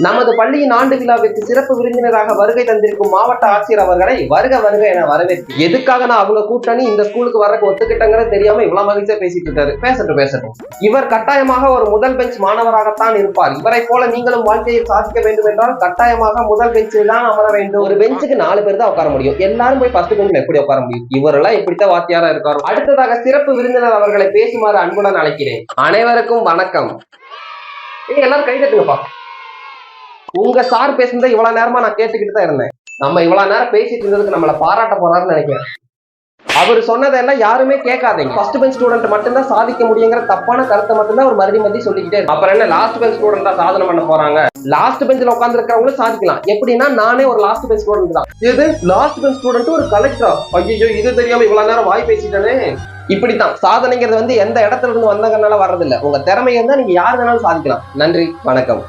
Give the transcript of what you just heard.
நமது பள்ளியின் ஆண்டு விழாவிற்கு சிறப்பு விருந்தினராக வருகை தந்திருக்கும் மாவட்ட ஆட்சியர் அவர்களை வருக வருக என வரவேற்று எதுக்காக நான் அவங்க கூட்டணி இந்த ஸ்கூலுக்கு வரக்கு ஒத்துக்கிட்டங்கிறது தெரியாம இவ்வளவு மகிழ்ச்சியா பேசிட்டு இருக்காரு. பேசட்டும். இவர் கட்டாயமாக ஒரு முதல் பெஞ்ச் மாணவராகத்தான் இருப்பார். இவரை போல நீங்களும் வாழ்க்கையில் சாதிக்க வேண்டும் என்றால் கட்டாயமாக முதல் பெஞ்சில் தான் அமர வேண்டும். ஒரு பெஞ்சுக்கு 4 பேர் தான் உட்கார முடியும். எல்லாரும் போய் 10 பெஞ்சில் எப்படி உட்கார முடியும்? இவரெல்லாம் இப்படித்தான் வாத்தியாரா இருக்காரு. அடுத்ததாக சிறப்பு விருந்தினர் அவர்களை பேசுமாறு அன்புடன் அழைக்கிறேன். அனைவருக்கும் வணக்கம். எல்லாரும் கை தட்டுங்கப்பா. உங்க சார் பேசுனதை இவ்வளவு நேரமா நான் கேட்டுக்கிட்டு தான் இருந்தேன். நம்ம இவ்வளவு நேரம் பேசிட்டு இருந்ததுக்கு நம்மள பாராட்ட போறாருன்னு நினைக்கிறேன். அவர் சொன்னதெல்லாம் யாருமே கேட்காதீங்க. ஃபர்ஸ்ட் பெஞ்ச் ஸ்டூடெண்ட் மட்டும்தான் சாதிக்க முடியுங்கிற தப்பான கருத்தை மட்டும்தான் அவர் மறுபடி சொல்லிக்கிட்டே இருக்கு. அப்புறம் என்ன லாஸ்ட் பெஞ்ச் ஸ்டூடெண்ட் தான் சாதனை பண்ண போறாங்க? லாஸ்ட் பெஞ்சில் உட்கார்ந்து இருக்கிறவங்களும் சாதிக்கலாம். எப்படின்னா நானே ஒரு லாஸ்ட் பெஞ்ச் ஸ்டூடெண்ட் தான். இது லாஸ்ட் பெஞ்ச் ஸ்டூடெண்ட் ஒரு கலெக்டரா? ஐயோ, இது தெரியாம இவ்வளவு நேரம் வாய் பேசிட்டானே. இப்படித்தான் சாதனைங்கிறது எந்த இடத்துல இருந்து வந்தங்கனால வர்றதில்லை. உங்க திறமை இருந்தா நீங்க யாரு வேணாலும் சாதிக்கலாம். நன்றி, வணக்கம்.